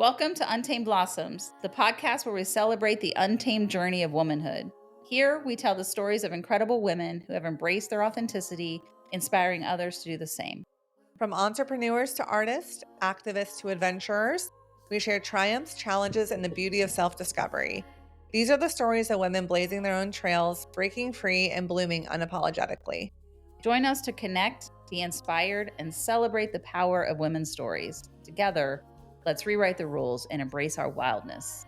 Welcome to Untamed Blossoms, the podcast where we celebrate the untamed journey of womanhood. Here, we tell the stories of incredible women who have embraced their authenticity, inspiring others to do the same. From entrepreneurs to artists, activists to adventurers, we share triumphs, challenges, and the beauty of self-discovery. These are the stories of women blazing their own trails, breaking free, and blooming unapologetically. Join us to connect, be inspired, and celebrate the power of women's stories. Together, let's rewrite the rules and embrace our wildness.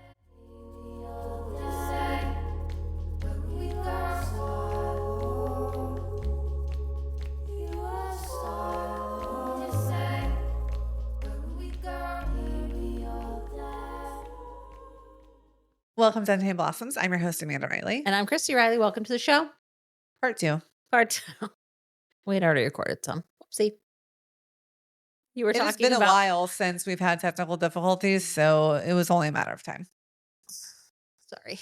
Welcome to Untamed Blossoms. I'm your host, Amanda Riley. And I'm Cristi Riley. Welcome to the show. Part 2. We had already recorded some. Oopsie. You were It's talking been about... a while since we've had technical difficulties, so it was only a matter of time. Sorry.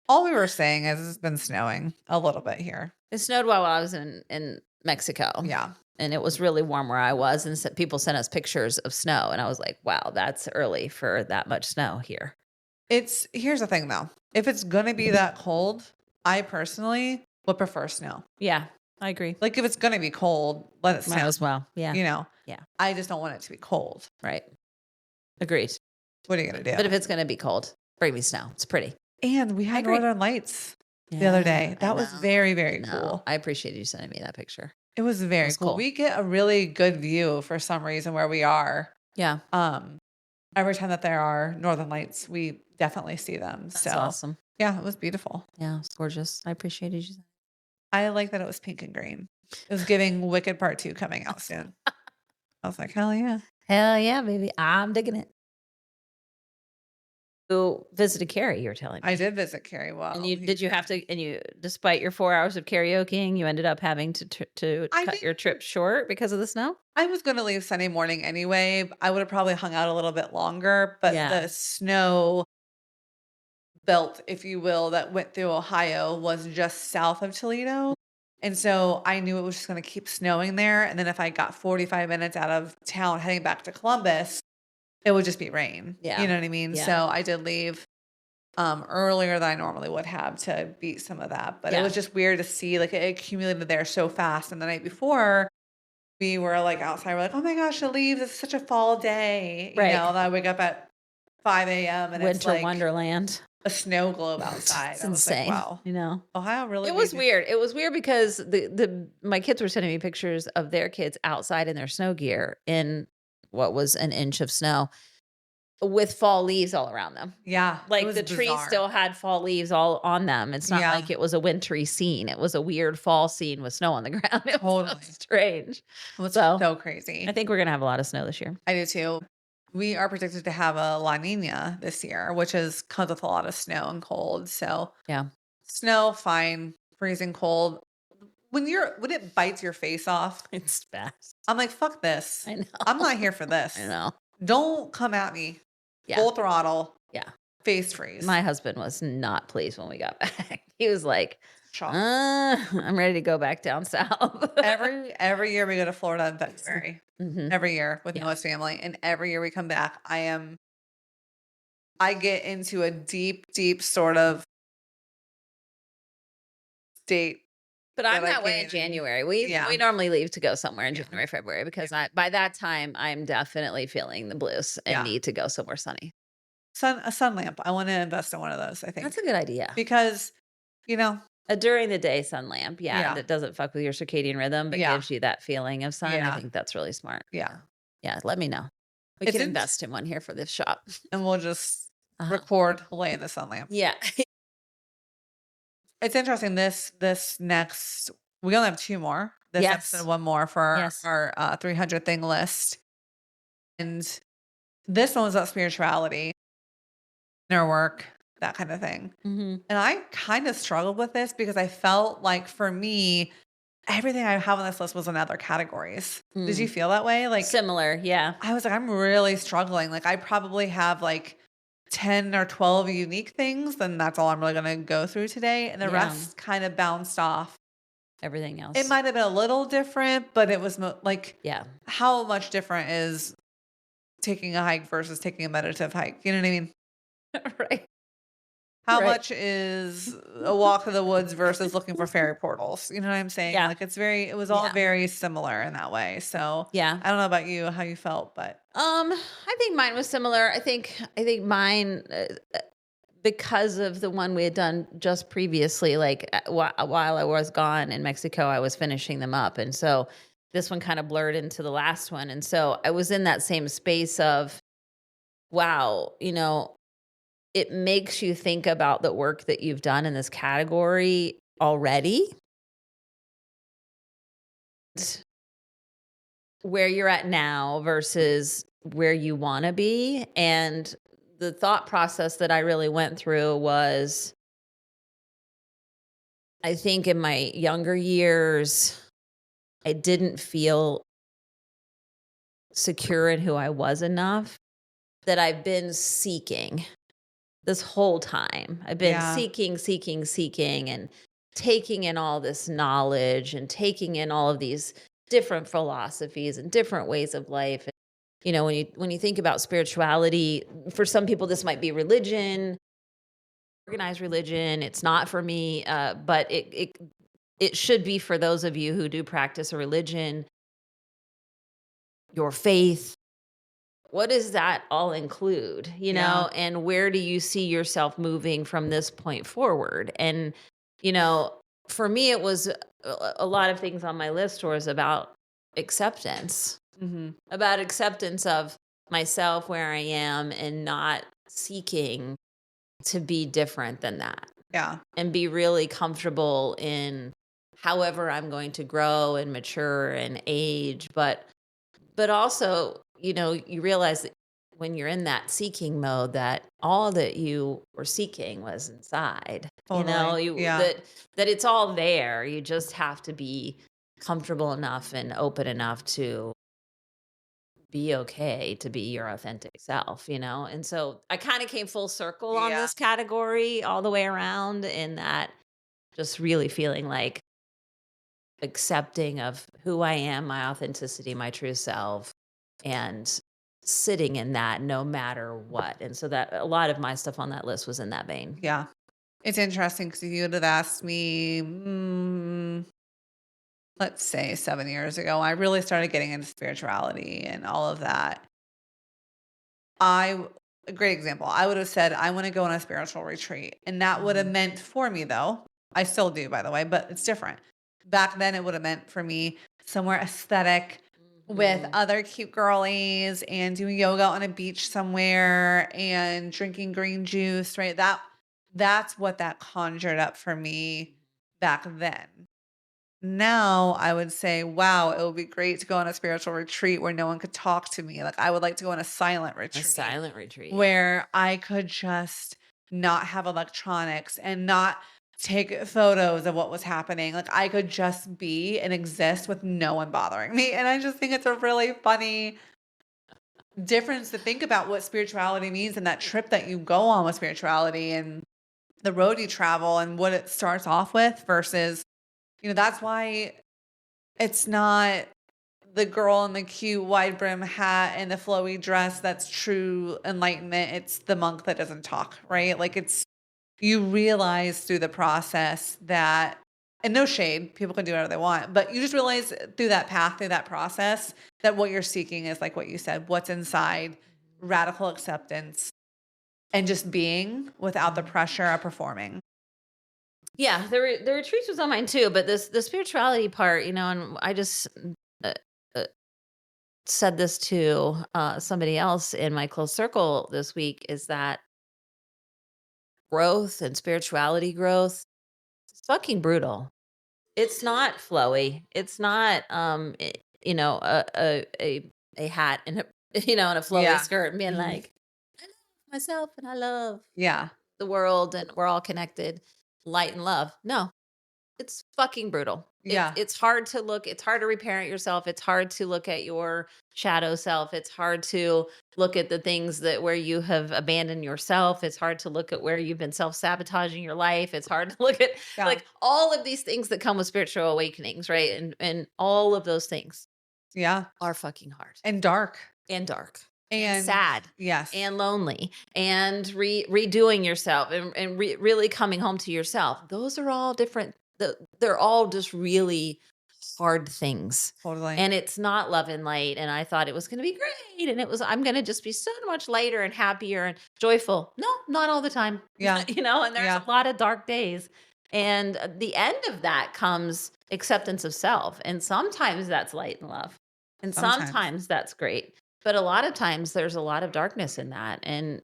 All we were saying is it's been snowing a little bit here. It snowed while I was in Mexico. Yeah. And it was really warm where I was. And people sent us pictures of snow. And I was like, wow, that's early for that much snow here. Here's the thing though. If it's going to be that cold, I personally would prefer snow. Yeah, I agree. Like if it's going to be cold, let it snow. Might as well. Yeah. You know? Yeah. I just don't want it to be cold. Right. Agreed. What are you going to do? But if it's going to be cold, bring me snow. It's pretty. And we had Northern Lights the other day. That was very, very cool. I appreciate you sending me that picture. It was very cool. We get a really good view for some reason where we are. Yeah. Every time that there are Northern Lights, we definitely see them. That's awesome. Yeah, it was beautiful. Yeah, it's gorgeous. I appreciated you. I like that it was pink and green. It was giving Wicked Part 2 coming out soon. I was like, hell yeah. Hell yeah, baby. I'm digging it. You visited Carrie, you were telling me. I did visit Carrie. Well, and did you have to? And you, despite your 4 hours of karaokeing, you ended up having to cut your trip short because of the snow. I was going to leave Sunday morning anyway. I would have probably hung out a little bit longer, but the snow belt, if you will, that went through Ohio was just south of Toledo. And so I knew it was just going to keep snowing there. And then if I got 45 minutes out of town heading back to Columbus, it would just be rain. Yeah. You know what I mean? Yeah. So I did leave earlier than I normally would have to beat some of that. But it was just weird to see like it accumulated there so fast. And the night before, we were like outside. We're like, oh my gosh, the leaves. It's such a fall day. You know, and I wake up at 5 a.m. and it's like wonderland. A snow globe outside. It's insane. Like, wow. You know, Ohio really. It was weird. It was weird because my kids were sending me pictures of their kids outside in their snow gear in what was an inch of snow with fall leaves all around them. Yeah. Like the tree still had fall leaves all on them. It's not like it was a wintry scene. It was a weird fall scene with snow on the ground. It was so strange. It was so crazy. I think we're going to have a lot of snow this year. I do too. We are predicted to have a La Nina this year, which comes with a lot of snow and cold. So yeah, snow, fine. Freezing cold. When it bites your face off, it's bad. I'm like, fuck this. I know. I'm not here for this. I know. Don't come at me. Yeah. Full throttle. Yeah. Face freeze. My husband was not pleased when we got back. He was like, I'm ready to go back down south. every year we go to Florida in February. Mm-hmm. Every year with Noah's family. And every year we come back, I get into a deep, deep sort of state. But I'm that way in January. We normally leave to go somewhere in January, February, because by that time I'm definitely feeling the blues and need to go somewhere sunny. A sun lamp. I want to invest in one of those, I think. That's a good idea. Because, a during the day sun lamp. Yeah. That doesn't fuck with your circadian rhythm, but gives you that feeling of sun. I think that's really smart. Yeah. Yeah. Let me know. We can invest in one here for this shop. And we'll just record laying the sun lamp. Yeah. It's interesting. This next, we only have 2 more. This episode, 1 more for our 300 thing list. And this one was about spirituality, inner work, that kind of thing. Mm-hmm. And I kind of struggled with this because I felt like for me, everything I have on this list was in other categories. Did you feel that way? Like similar. Yeah. I was like, I'm really struggling. Like I probably have like 10 or 12 unique things, then that's all I'm really going to go through today. And the rest kind of bounced off everything else. It might have been a little different, but it was like, Yeah. how much different is taking a hike versus taking a meditative hike? You know what I mean? Right. How Right. much is a walk in the woods versus looking for fairy portals? You know what I'm saying? Yeah. Like it was all Yeah. very similar in that way. So Yeah. I don't know about you, how you felt, but I think mine was similar. I think mine, because of the one we had done just previously, like while I was gone in Mexico, I was finishing them up. And so this one kind of blurred into the last one. And so I was in that same space of, wow, it makes you think about the work that you've done in this category already, where you're at now versus where you want to be. And the thought process that I really went through was, I think in my younger years, I didn't feel secure in who I was enough, that I've been seeking this whole time. I've been yeah. seeking, and taking in all this knowledge and taking in all of these different philosophies and different ways of life. When you think about spirituality, for some people this might be religion, organized religion. It's not for me, but it should be for those of you who do practice a religion, your faith. What does that all include, Yeah. and where do you see yourself moving from this point forward? And, for me, it was a lot of things on my list was about acceptance, Mhm. about acceptance of myself where I am and not seeking to be different than that, Yeah. and be really comfortable in however I'm going to grow and mature and age. But also, you realize that when you're in that seeking mode, that all that you were seeking was inside. Totally. You Yeah. that it's all there. You just have to be comfortable enough and open enough to be okay to be your authentic self, And so I kind of came full circle on Yeah. this category all the way around, in that just really feeling like accepting of who I am, my authenticity, my true self, and sitting in that no matter what. And so that a lot of my stuff on that list was in that vein. Yeah. It's interesting because if you would have asked me, let's say 7 years ago, I really started getting into spirituality and all of that. A great example, I would have said, I want to go on a spiritual retreat. And that would have meant for me, though, I still do, by the way, but it's different. Back then, it would have meant for me somewhere aesthetic with Mhm. other cute girlies and doing yoga on a beach somewhere and drinking green juice, right? That's what that conjured up for me back then. Now I would say, wow, it would be great to go on a spiritual retreat where no one could talk to me. Like I would like to go on a silent A retreat silent retreat. Yeah. where I could just not have electronics and not take photos of what was happening. Like I could just be and exist with no one bothering me. And I just think it's a really funny difference to think about what spirituality means and that trip that you go on with spirituality and the road you travel and what it starts off with versus, that's why it's not the girl in the cute wide brim hat and the flowy dress that's true enlightenment. It's the monk that doesn't talk, right? Like you realize through the process that, and no shade, people can do whatever they want, but you just realize through that path, through that process, that what you're seeking is like what you said, what's inside, radical acceptance, and just being without the pressure of performing. Yeah, the retreats was on mine too, but the spirituality part, and I just uh, uh, said this to somebody else in my close circle this week, is that growth and spirituality growth, it's fucking brutal. It's not flowy. It's not a hat and a and a flowy Yeah. skirt and being Mhm. like, I love myself and I love Yeah. the world and we're all connected, light and love. No. It's fucking brutal. It's Yeah. it's hard to look, it's hard to reparent yourself. It's hard to look at your shadow self. It's hard to look at the things that where you have abandoned yourself. It's hard to look at where you've been self-sabotaging your life. It's hard to look at Yeah. like all of these things that come with spiritual awakenings, right? And all of those things Yeah. are fucking hard And dark. and dark and And sad yes. and lonely and redoing yourself and really coming home to yourself. Those are all different. They're all just really hard things. Totally. And it's not love and light. And I thought it was going to be great. And it was, I'm going to just be so much lighter and happier and joyful. No, not all the time. Yeah. And there's Yeah. a lot of dark days. And the end of that comes acceptance of self. And sometimes that's light and love. And Sometimes. sometimes that's great. But a lot of times there's a lot of darkness in that and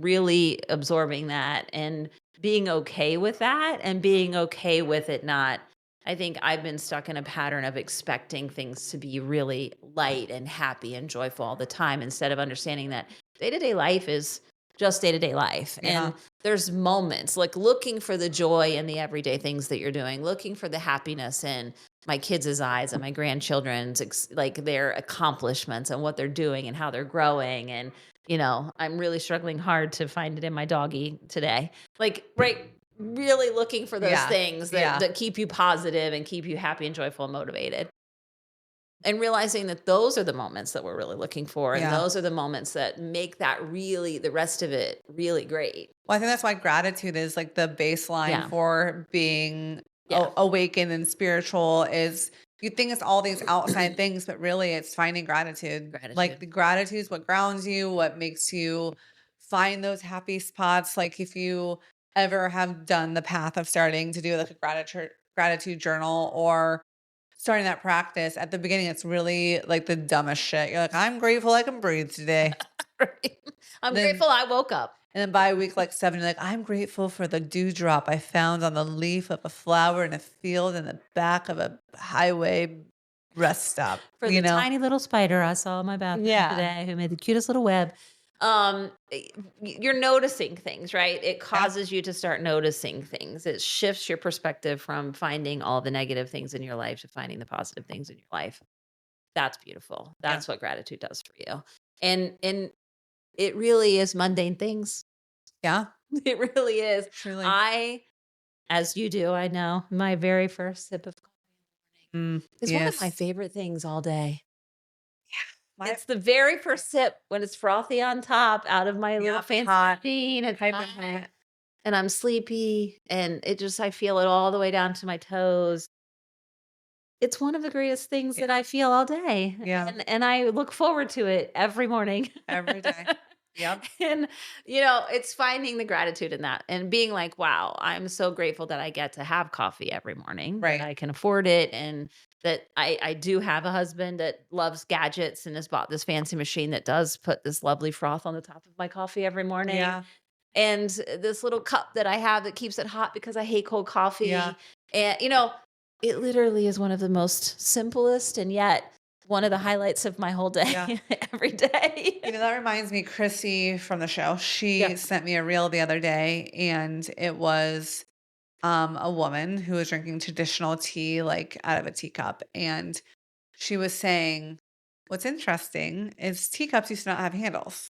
really absorbing that and being okay with that and being okay with it not. I think I've been stuck in a pattern of expecting things to be really light and happy and joyful all the time instead of understanding that day-to-day life is just day-to-day life. Yeah. And there's moments like looking for the joy in the everyday things that you're doing, looking for the happiness in my kids' eyes and my grandchildren's like their accomplishments and what they're doing and how they're growing. And, I'm really struggling hard to find it in my doggy today. Like, right, really looking for those Yeah. things Yeah. that keep you positive and keep you happy and joyful and motivated. And realizing that those are the moments that we're really looking for. And Yeah. those are the moments that make that really, the rest of it really great. Well, I think that's why gratitude is like the baseline Yeah. for being Yeah. awakened and spiritual is you think it's all these outside things, but really it's finding gratitude. Gratitude. Like the gratitude is what grounds you, what makes you find those happy spots. Like if you ever have done the path of starting to do like a gratitude journal or starting that practice at the beginning, it's really like the dumbest shit. You're like, I'm grateful I can breathe today. Right. I'm Then- grateful I woke up. And then by week like 7, you're like, I'm grateful for the dewdrop I found on the leaf of a flower in a field in the back of a highway rest stop. For the tiny little spider I saw in my bathroom today who made the cutest little web. You're noticing things, right? It causes you to start noticing things. It shifts your perspective from finding all the negative things in your life to finding the positive things in your life. That's beautiful. That's what gratitude does for you. And it really is mundane things. Yeah. It really is. Truly. As you do, I know, my very first sip of coffee is one of my Yes. favorite things all day. My- It's the very first sip when it's frothy on top out of my little Yep, fancy hot. machine. It's Piping hot, hot. and I'm sleepy, and I feel it all the way down to my toes. It's one of the greatest things that I feel all day. Yeah. And I look forward to it every morning. Every day. Yep. And, it's finding the gratitude in that and being like, wow, I'm so grateful that I get to have coffee every morning, Right. that I can afford it. And that I do have a husband that loves gadgets and has bought this fancy machine that does put this lovely froth on the top of my coffee every morning. Yeah. And this little cup that I have that keeps it hot because I hate cold coffee. Yeah. And, it literally is one of the most simplest and yet one of the highlights of my whole day every day. That reminds me, Cristi from the show, she sent me a reel the other day and it was a woman who was drinking traditional tea, like out of a teacup. And she was saying, what's interesting is teacups used to not have handles.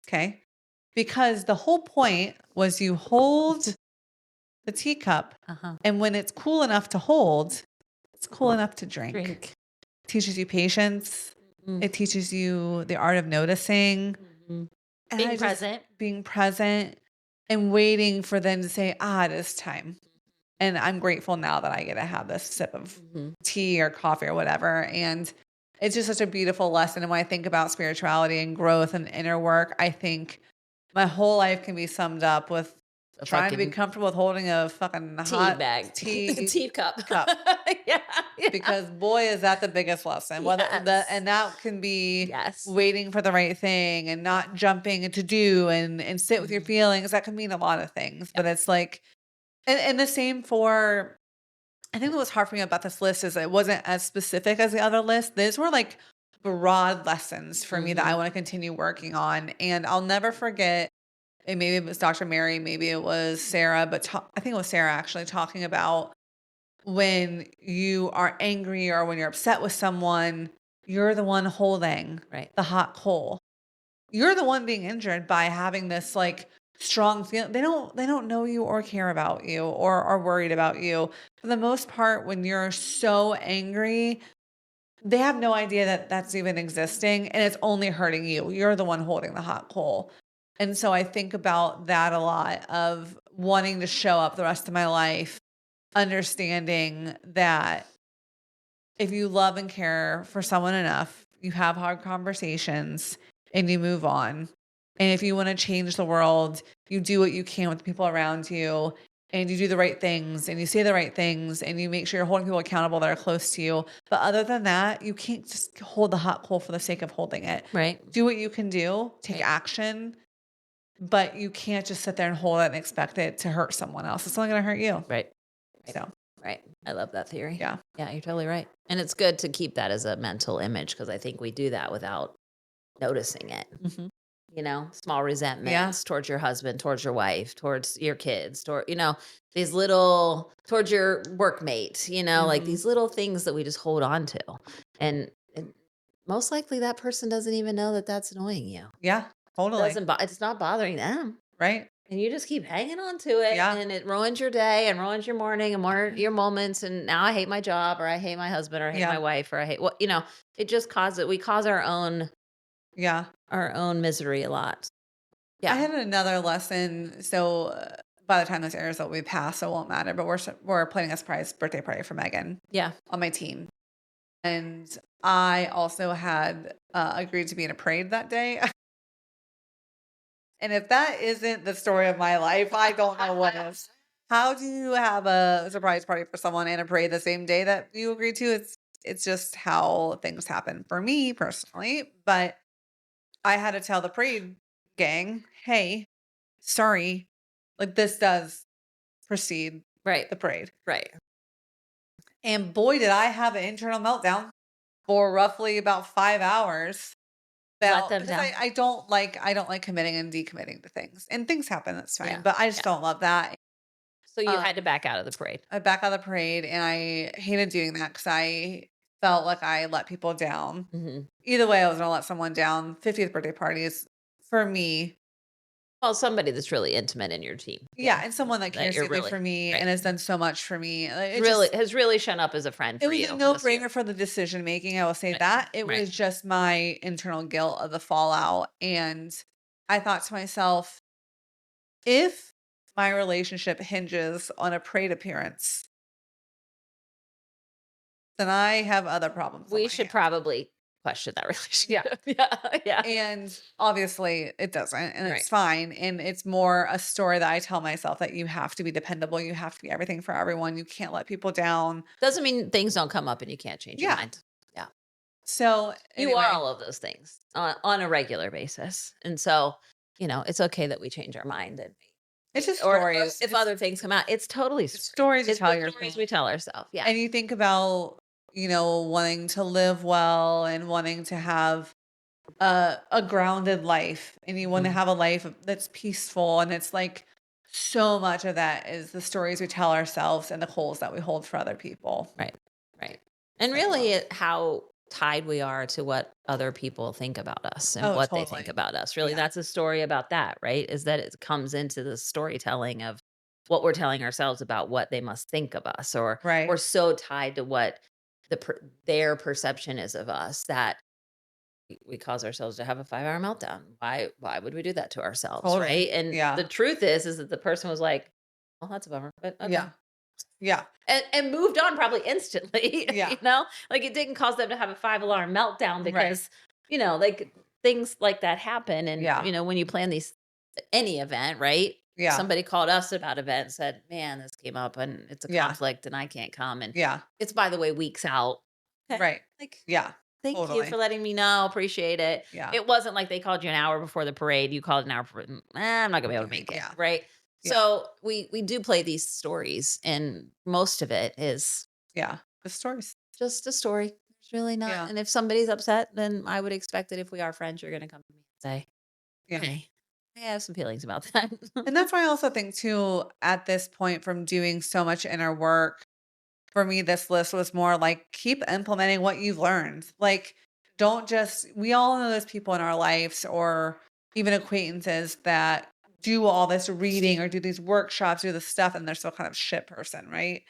Okay. Because the whole point was you hold the teacup and when it's cool enough to hold, it's cool enough to drink. Teaches you patience. It teaches you the art of noticing. And being present and waiting for them to say, it is time. And I'm grateful now that I get to have this sip of tea or coffee or whatever. And it's just such a beautiful lesson. And when I think about spirituality and growth and inner work, I think my whole life can be summed up with trying to be comfortable with holding a fucking hot tea cup. Yeah. Because boy, is that the biggest lesson. And that can be waiting for the right thing and not jumping to do and sit with your feelings. That can mean a lot of things, but it's like, and the same for, I think what was hard for me about this list is it wasn't as specific as the other list. These were like broad lessons for me that I want to continue working on. And I'll never forget, and maybe it was Dr. Mary, maybe it was Sarah, but I think it was Sarah actually talking about when you are angry or when you're upset with someone, you're the one holding Right. the hot coal. You're the one being injured by having this like strong feeling. They don't know you or care about you or are worried about you. For the most part, when you're so angry, they have no idea that that's even existing and it's only hurting you. You're the one holding the hot coal. And so I think about that a lot of wanting to show up the rest of my life, understanding that if you love and care for someone enough, you have hard conversations and you move on. And if you want to change the world, you do what you can with the people around you and you do the right things and you say the right things and you make sure you're holding people accountable that are close to you. But other than that, you can't just hold the hot coal for the sake of holding it. Right. Do what you can do, take Right. action, but you can't just sit there and hold it and expect it to hurt someone else. It's only going to hurt you. Right. So, Right. I love that theory. yeah. Yeah, you're totally right. And it's good to keep that as a mental image because I think we do that without noticing it. Mhm. Small Yeah. resentments towards your husband, towards your wife, towards your kids, these little, towards your workmate, like Mhm. these little things that we just hold on to. And most likely that person doesn't even know that that's annoying you. Yeah. Totally. It's not bothering them. Right. And you just keep hanging on to it, Yeah. and it ruins your day and ruins your morning and your moments. And now I hate my job, or I hate my husband, or I hate my Yeah. wife, or I hate it just causes we cause Yeah. our own misery a lot. I Yeah. had another lesson. So by the time this airs, it'll be past, so it won't matter. But we're planning a surprise birthday party for Megan Yeah. on my team, and I also had agreed to be in a parade that day. And if that isn't the story of my life, I don't know what is. How do you have a surprise party for someone and a parade the same day that you agreed to? It's just how things happen for me personally. But I had to tell the parade gang, hey, sorry, like this does precede Right. the parade. Right. And boy, did I have an internal meltdown for roughly about 5 hours. Let them Because down. I don't like committing and decommitting to things. And things happen, that's fine. Yeah. But I just Yeah. don't love that. So you Um, had to back out of the parade. I back out of the parade and I hated doing that because I felt like I let people down. Mhm. Either way, I was gonna let someone down. 50th birthday party is for me. Well, somebody that's really intimate in your team. Yeah, and someone that That cares you're deeply really for me right. and has done so much for me. Has really shown up as a friend It for was you a this year. no-brainer for the decision making, I will say Right. that. It Right. was just my internal guilt of the fallout, and I thought to myself, if my relationship hinges on a parade appearance, then I have other problems on We my should hands. probably question that Yeah. relationship. Yeah. Yeah. And obviously it doesn't, and Right. it's fine. And it's more a story that I tell myself that you have to be dependable. You have to be everything for everyone. You can't let people down. Doesn't mean things don't come up and you can't change your Yeah. mind. Yeah. So You are anyway, all of those things on a regular basis. And so, it's okay that we change our mind and it's just or stories. if other things come out, it's totally It's story. stories you It's tell the stories yourself. we tell ourselves. Yeah. And you think about, wanting to live well and wanting to have a grounded life and you want to Mhm. have a life that's peaceful. And it's like so much of that is the stories we tell ourselves and the goals that we hold for other people. Right. Right. And So, really how tied we are to what other people think about us and oh, what they think totally. about us. Really, Yeah. that's a story about that, right? Is that it comes into the storytelling of what we're telling ourselves about what they must think of us, or Right. we're so tied to what their perception is of us that we cause ourselves to have a 5-hour meltdown. Why would we do that to ourselves, Totally. right? And Yeah. the truth is that the person was like, well, that's a bummer, but okay. Yeah. Yeah. And moved on probably instantly, Yeah. like it didn't cause them to have a 5 alarm meltdown Right. because, like things like that happen. And, Yeah. when you plan any event, right? Yeah. Somebody called us about event and said, man, this came up and it's a Yeah. conflict and I can't come. And Yeah. it's, by the way, weeks out. Okay. Right. Like, Yeah. thank you for Totally. letting me know. Appreciate it. Yeah. It wasn't like they called you an hour before the parade. You called an hour before. I'm not gonna be able to make it. Yeah. Right. Yeah. So we do play these stories, and most of it is Yeah. The stories. just a story. It's really not. Yeah. And if somebody's upset, then I would expect that if we are friends, you're gonna come to me and say, Yeah. "Hey, I have some feelings about that." And that's why I also think too, at this point from doing so much inner work, for me, this list was more like keep implementing what you've learned. Like, don't just, we all know those people in our lives or even acquaintances that do all this reading or do these workshops, do this stuff, and they're still kind of shit person, right?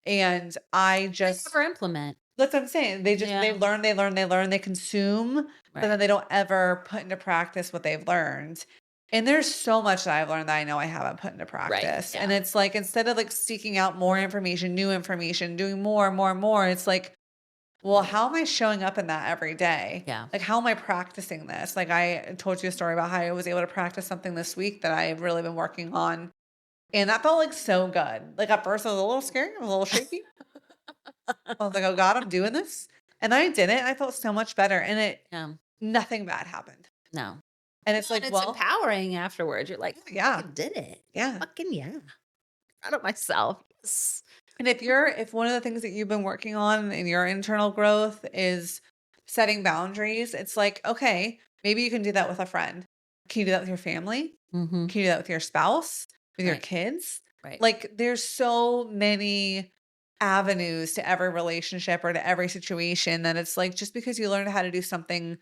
And I They just, never implement. that's what I'm saying. They Yeah. learn, they learn, they learn, they consume, but then Right. they don't ever put into practice what they've learned. And there's so much that I've learned that I know I haven't put into Right. practice. And Yeah. it's like instead of like seeking out more information, new information, doing more and more and more, it's like, well, how am I showing up in that every day? Yeah. Like, how am I practicing this? Like, I told you a story about how I was able to practice something this week that I've really been working on. And that felt like so good. Like, at first, I was a little scared, I was a little shaky. I was like, "Oh god, I'm doing this." And then I did it, and I felt so much better, and Yeah. nothing bad happened. No. And it's And like, it's well, empowering afterwards. You're like, yeah, fucking did it. yeah. Fucking yeah. Proud of myself. Yes. And if one of the things that you've been working on in your internal growth is setting boundaries, it's like, okay, maybe you can do that with a friend. Can you do that with your family? Mm-hmm. Can you do that with your spouse? With your Right. kids? Right. Like, there's so many avenues to every relationship or to every situation that it's like just because you learned how to do something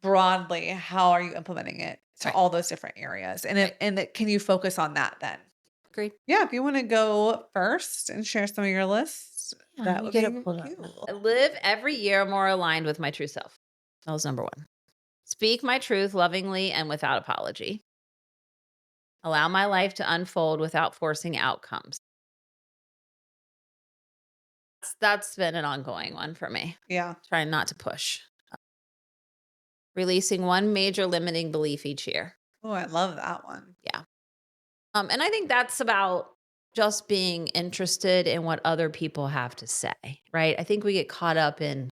broadly, how are you implementing it to Right. all those different areas? And Right. can you focus on that then? Agreed. Yeah, if you want to go first and share some of your lists, Yeah, that let me would get it be pulled up. cute. I live every year more aligned with my true self. That was number one. Speak my truth lovingly and without apology. Allow my life to unfold without forcing outcomes. That's been an ongoing one for me. Yeah. Trying not to push. Releasing one major limiting belief each year. Oh, I love that one. Yeah. And I think that's about just being interested in what other people have to say, right? I think we get caught up in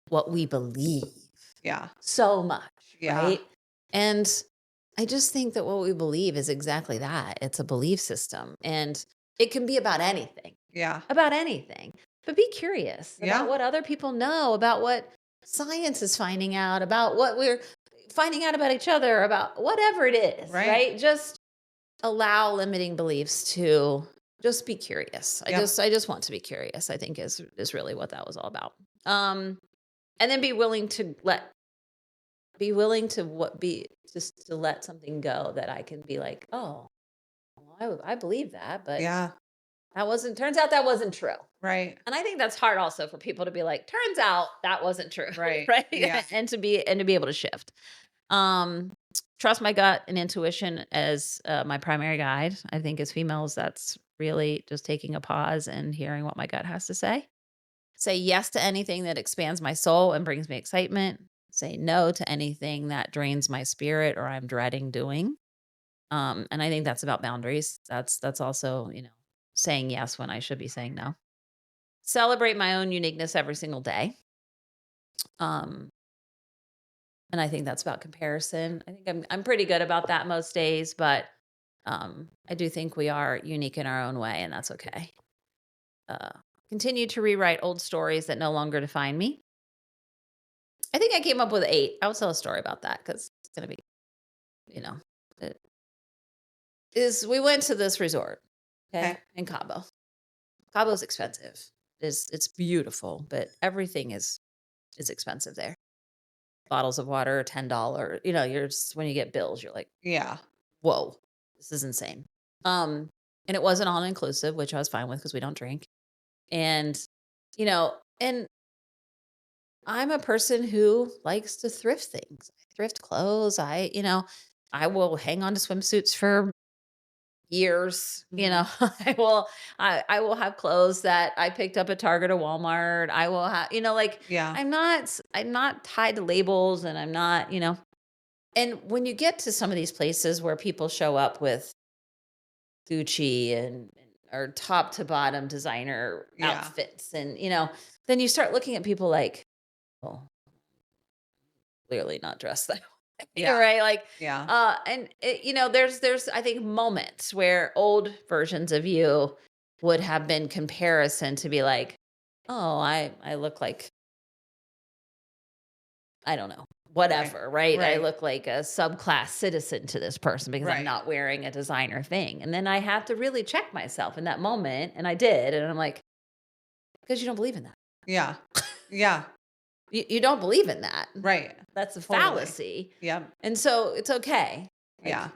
what we believe Yeah. so much, Yeah. right? And I just think that what we believe is exactly that. It's a belief system and it can be Yeah. about anything. But be curious about Yeah. what other people know, about what science is finding out, about what we're finding out about each other, about whatever it is, Right. right? Just allow limiting beliefs to just be curious. Yep. I just want to be curious, I think is really what that was all about. And then be willing to what be just to let something go that I can be like, oh, well, I believe that, but Yeah. turns out that wasn't true. Right. And I think that's hard also for people to be like, turns out that wasn't true. Right. Right. Yeah. And to be able to shift. Um, Trust my gut and intuition as my primary guide. I think as females, that's really just taking a pause and hearing what my gut has to say. Say yes to anything that expands my soul and brings me excitement. Say no to anything that drains my spirit or I'm dreading doing. And I think that's about boundaries. That's also, saying yes when I should be saying no. Celebrate my own uniqueness every single day. Um, and I think that's about comparison. I think I'm pretty good about that most days, but I do think we are unique in our own way, and that's okay. Uh, Continue to rewrite old stories that no longer define me. I think I came up with 8. I'll tell a story about that because it's gonna be, you know, it is. We went to this resort, okay, Okay. in Cabo. Cabo's expensive. It's beautiful, but everything is expensive there. Bottles of water, $10. You're just when you get bills, you're like, Yeah. whoa, this is insane. And it wasn't all inclusive, which I was fine with because we don't drink. And, and I'm a person who likes to thrift things. I thrift clothes. I will hang on to swimsuits for years. Mhm. I will have clothes that I picked up at Target or Walmart. I will have, like Yeah. I'm not tied to labels and I'm not, and when you get to some of these places where people show up with Gucci and or top to bottom designer Yeah. outfits and then you start looking at people like, well, clearly not dressed that way. Yeah. Right? Like Yeah. and there's I think moments where old versions of you would have been comparison to be like, oh, I look like I don't know, Right. whatever, right? I Right. look like a subclass citizen to this person because I'm Right. not wearing a designer thing. And then I have to really check myself in that moment. And I did. And I'm like, because you don't believe in that. Yeah. Yeah. You don't believe in that. Right. That's a Totally. fallacy. Yep. And so it's okay. Like, Yeah.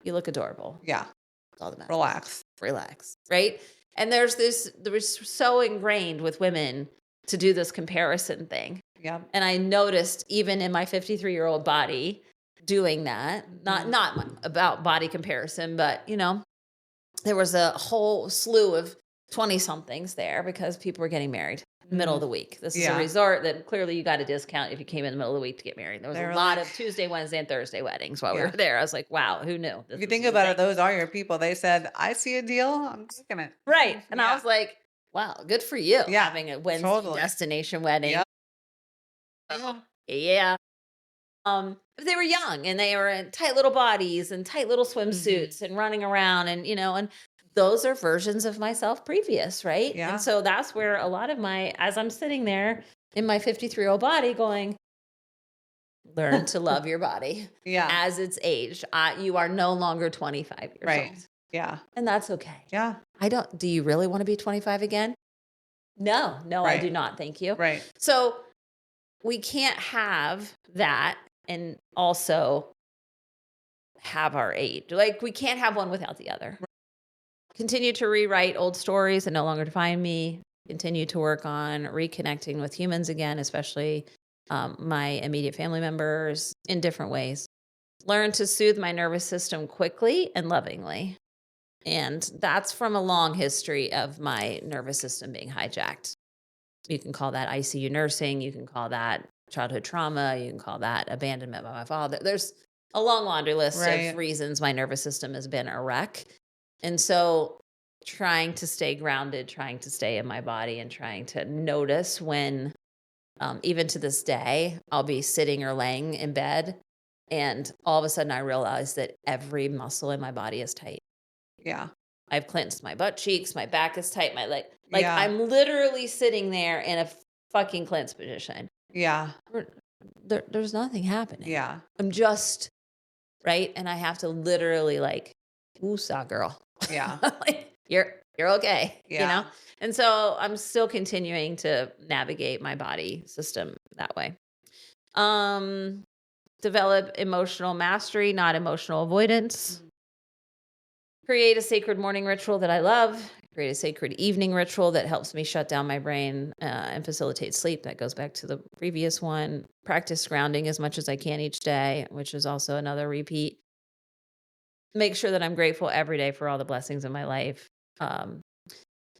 you look adorable. Yeah. That's all that matters. Relax. Relax, right? And there was so ingrained with women to do this comparison thing. Yep. And I noticed even in my 53-year-old body doing that, not about body comparison, but there was a whole slew of 20 somethings there because people were getting married middle of the week. This is a Yeah. resort that clearly you got a discount if you came in the middle of the week to get married. There was They're a lot like of Tuesday, Wednesday, and Thursday weddings while we Yeah. were there. I was like, wow, who knew? If you think about it, those are your people. They said, "I see a deal. I'm taking it." Right. And I Yeah. was like, wow, good for you Yeah. having a Wednesday Totally. destination wedding. Yep. Yeah. Yeah. But they were young and they were in tight little bodies and tight little swimsuits and running around and those are versions of myself previous, right? Yeah. And so that's where a lot of as I'm sitting there in my 53-year-old body going, learn to love your body Yeah. as it's aged. You are no longer 25 years Right. old. Yeah. And that's okay. Yeah. Do you really want to be 25 again? No, I do Right. not. Thank you. Right. So we can't have that and also have our age. Like, we can't have one without the other. Continue to rewrite old stories that no longer define me. Continue to work on reconnecting with humans again, especially my immediate family members in different ways. Learn to soothe my nervous system quickly and lovingly. And that's from a long history of my nervous system being hijacked. You can call that ICU nursing. You can call that childhood trauma. You can call that abandonment by my father. There's a long laundry list of Right. reasons my nervous system has been a wreck. And so trying to stay grounded, trying to stay in my body, and trying to notice when, even to this day, I'll be sitting or laying in bed and all of a sudden I realize that every muscle in my body is tight. Yeah. I've clenched my butt cheeks, my back is tight, my leg. Like, Yeah. I'm literally sitting there in a fucking clenched position. Yeah. There's nothing happening. Yeah. I'm just, right? And I have to literally like, woosah, girl. Yeah. Like, you're okay, Yeah. And so I'm still continuing to navigate my body system that way. Develop emotional mastery, not emotional avoidance. Create a sacred morning ritual that I love. Create a sacred evening ritual that helps me shut down my brain and facilitate sleep. That goes back to the previous one. Practice grounding as much as I can each day, which is also another repeat. Make sure that I'm grateful every day for all the blessings in my life.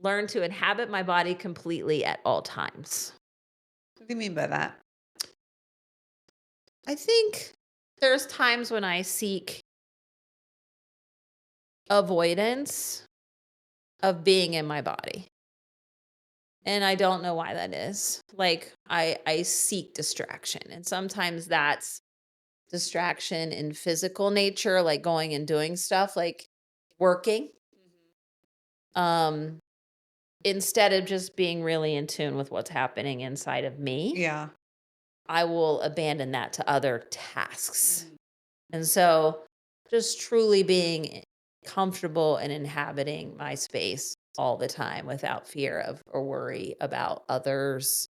Learn to inhabit my body completely at all times. What do you mean by that? I think there's times when I seek avoidance of being in my body. And I don't know why that is. Like, I seek distraction. And sometimes that's distraction in physical nature, like going and doing stuff, like working. Instead of just being really in tune with what's happening inside of me, Yeah. I will abandon that to other tasks. And so just truly being comfortable and inhabiting my space all the time without fear of or worry about others,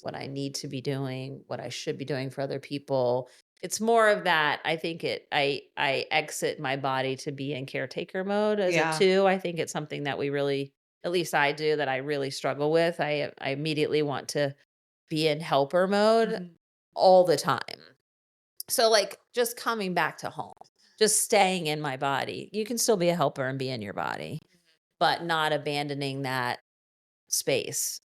what I need to be doing, what I should be doing for other people. It's more of that. I think I exit my body to be in caretaker mode as Yeah. a two. I think it's something that we really, at least I do, that I really struggle with. I immediately want to be in helper mode all the time. So, like, just coming back to home, just staying in my body. You can still be a helper and be in your body, but not abandoning that space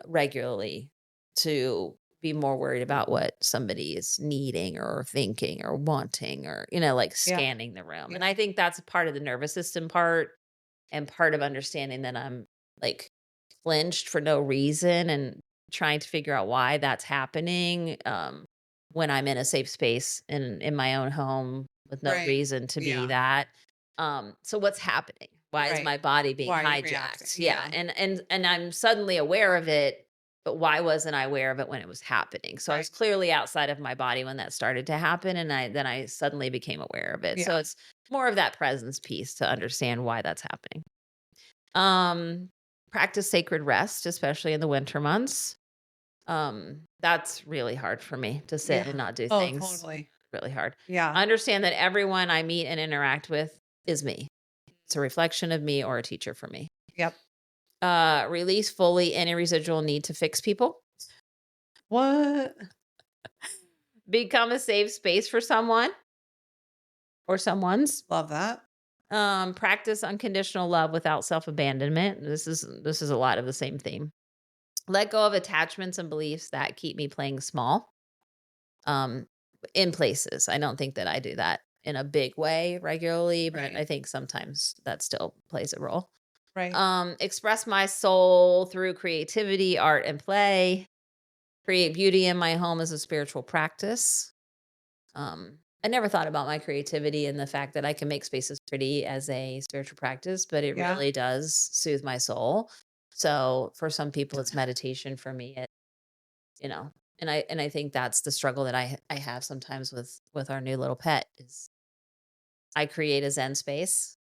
regularly to be more worried about what somebody is needing or thinking or wanting or, like Yeah. scanning the room. Yeah. And I think that's part of the nervous system part and part of understanding that I'm like flinched for no reason and trying to figure out why that's happening when I'm in a safe space in my own home with no Right. reason to be Yeah. that. So what's happening? Why is Right. my body being Why are you hijacked? reacting? Yeah. Yeah. And I'm suddenly aware of it, but why wasn't I aware of it when it was happening? So I was Right. clearly outside of my body when that started to happen. And then I suddenly became aware of it. So Yeah. it's more of that presence piece to understand why that's happening. Um, Practice sacred rest, especially in the winter months. That's really hard for me to sit Yeah. and not do Oh, things. totally. Really hard. Yeah. I understand that everyone I meet and interact with is me. It's a reflection of me or a teacher for me. Yep. Release fully any residual need to fix people. What? Become a safe space for someone or someone's. Love that. Practice unconditional love without self-abandonment. This is a lot of the same theme. Let go of attachments and beliefs that keep me playing small. Um, in places. I don't think that I do that in a big way regularly, but Right. I think sometimes that still plays a role. Right. Express my soul through creativity, art, and play. Create beauty in my home as a spiritual practice. I never thought about my creativity and the fact that I can make spaces pretty as a spiritual practice, but it Yeah. really does soothe my soul. So for some people, it's meditation. For me, you know, and I think that's the struggle that I have sometimes with our new little pet is I create a zen space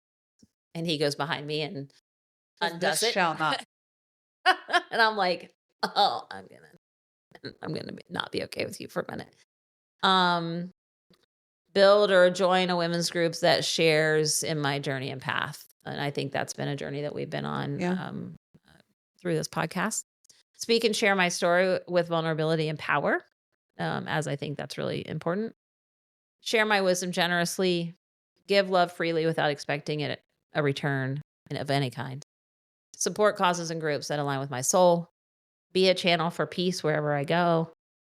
and he goes behind me and This undoes it. shall not. And I'm like, "Oh, I'm gonna not be okay with you for a minute." Um Build or join a women's groups that shares in my journey and path. And I think that's been a journey that we've been on Yeah. through this podcast. Speak and share my story with vulnerability and power, as I think that's really important. Share my wisdom generously, give love freely without expecting it a return of any kind. Support causes and groups that align with my soul. Be a channel for peace wherever I go.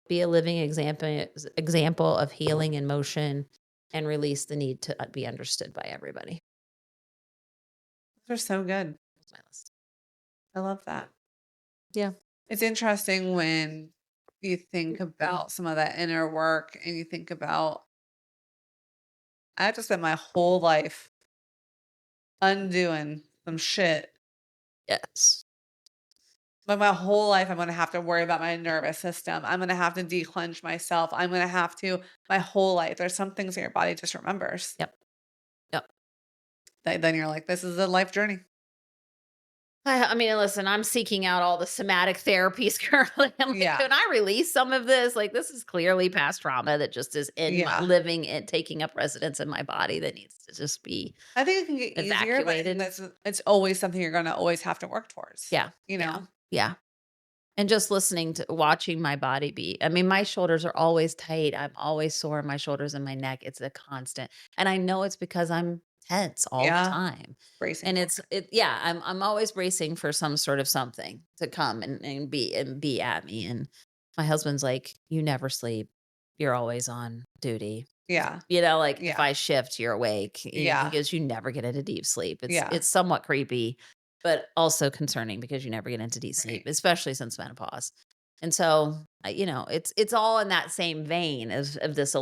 Be a living example of healing and motion, and release the need to be understood by everybody. Those are so good. That's my list. I love that. Yeah. It's interesting when you think about some of that inner work and you think about, I have to spend my whole life undoing some shit. Yes. But my whole life, I'm going to have to worry about my nervous system. I'm going to have to declench myself. I'm going to have to, my whole life. There's some things that your body just remembers. Yep. Yep. Then you're like, this is a life journey. I mean, listen, I'm seeking out all the somatic therapies currently. I'm like, Yeah. can I release some of this? Like, this is clearly past trauma that just is in my, Yeah. living and taking up residence in my body that needs to just be I think it can get easier, but evacuated. it's always something you're going to always have to work towards. Yeah. You Yeah. know? Yeah. And just watching my body be, I mean, my shoulders are always tight. I'm always sore in my shoulders and my neck. It's a constant. And I know it's because I'm tense all the Yeah. time. Bracing. And yeah, I'm always bracing for some sort of something to come and be at me. And my husband's like, you never sleep. You're always on duty. Yeah. Like if Yeah. I shift, you're awake. Yeah. He goes, you never get into deep sleep. Yeah. It's somewhat creepy, but also concerning because you never get into deep sleep, Right. especially since menopause. And so, it's all in that same vein of this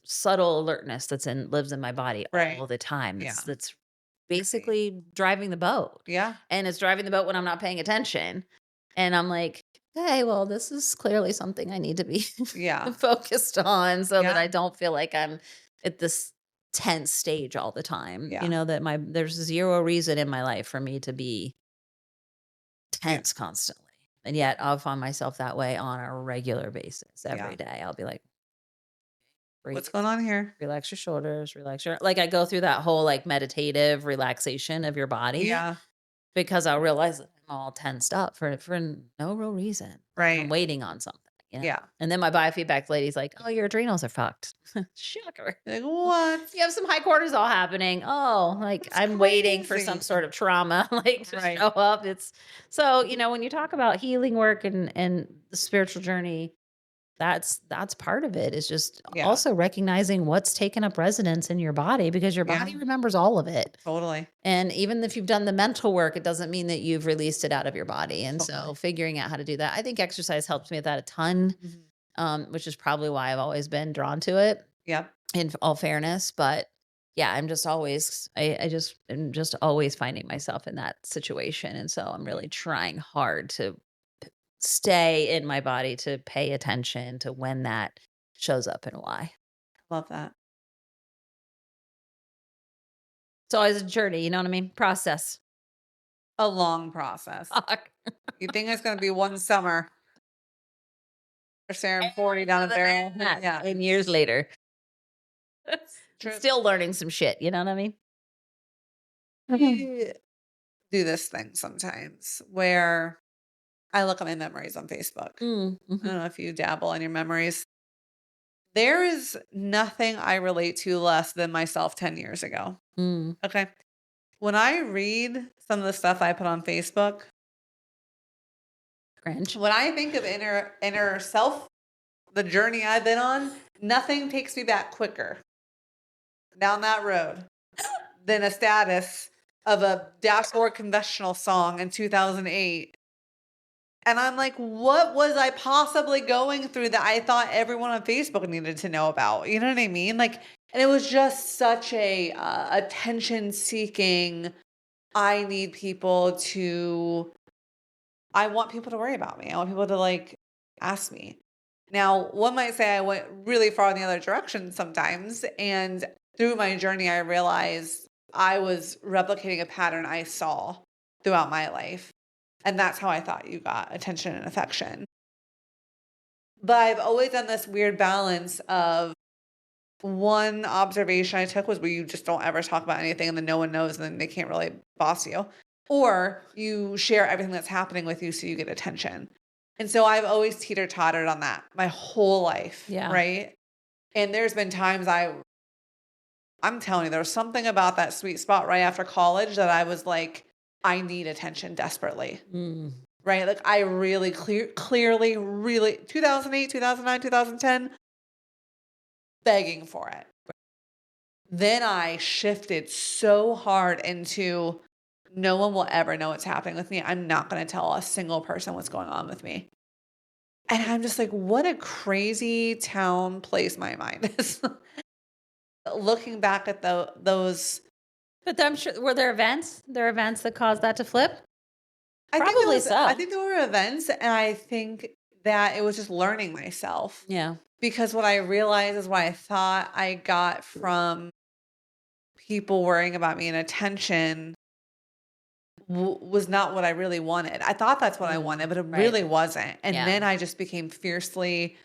subtle alertness lives in my body Right. all the time. Yeah. That's basically driving the boat. Yeah. And it's driving the boat when I'm not paying attention. And I'm like, okay, well, this is clearly something I need to be Yeah. focused on so that Yeah. I don't feel like I'm at this tense stage all the time. Yeah. That there's zero reason in my life for me to be Yeah. tense constantly. And yet I'll find myself that way on a regular basis every Yeah. day. I'll be like, What's breathe, going on here? relax your shoulders, like I go through that whole like meditative relaxation of your body. Yeah. Because I realize that I'm all tensed up for no real reason. I'm Right. waiting on something. Yeah. And then my biofeedback lady's like, "Oh, your adrenals are fucked." Shocker. Like, what? You have some high cortisol happening. Oh, like That's I'm waiting for some crazy. sort of trauma like to Right. show up. It's so, when you talk about healing work and the spiritual journey, that's part of it, is just Yeah. also recognizing what's taken up residence in your body because your body Yeah. remembers all of it. Totally. And even if you've done the mental work, it doesn't mean that you've released it out of your body. And so Totally. figuring out how to do that, I think exercise helps me with that a ton, Mhm. which is probably why I've always been drawn to it Yep. in all fairness. But yeah, I'm just always, I just am just always finding myself in that situation. And so I'm really trying hard to stay in my body, to pay attention to when that shows up and why. Love that. It's always a journey, you know what I mean? Process. a long process. Fuck. You think it's gonna be one summer. They're staring 40 down the barrel. Yeah. And years later, True. still learning some shit. You know what I mean? I do this thing sometimes where I look at my memories on Facebook. I Mm-hmm. don't know if you dabble in your memories. There is nothing I relate to less than myself 10 years ago. Mm. Okay. When I read some of the stuff I put on Facebook, Cringe. when I think of inner self, the journey I've been on, nothing takes me back quicker down that road than a status of a dashboard confessional song in 2008. And I'm like, what was I possibly going through that I thought everyone on Facebook needed to know about? You know what I mean? Like, and it was just such a attention seeking. I need people to. I want people to worry about me. I want people to like ask me. Now, one might say I went really far in the other direction sometimes, and through my journey, I realized I was replicating a pattern I saw throughout my life. And that's how I thought you got attention and affection. But I've always done this weird balance of one observation I took was where you just don't ever talk about anything and then no one knows and then they can't really boss you. Or you share everything that's happening with you so you get attention. And so I've always teeter-tottered on that my whole life, Yeah. right? And there's been times I'm telling you, there was something about that sweet spot right after college that I was like, I need attention desperately. Mm. Right? Like I really clearly, really 2008, 2009, 2010, begging for it. Then I shifted so hard into no one will ever know what's happening with me. I'm not going to tell a single person what's going on with me. And I'm just like, what a crazy town place my mind is. Looking back at those. But I'm sure, were there events? There are events that caused that to flip? I Probably so. I think there were events, and I think that it was just learning myself. Yeah. Because what I realized is what I thought I got from people worrying about me and attention was not what I really wanted. I thought that's what I wanted, but it Right. really wasn't. And Yeah. then I just became fiercely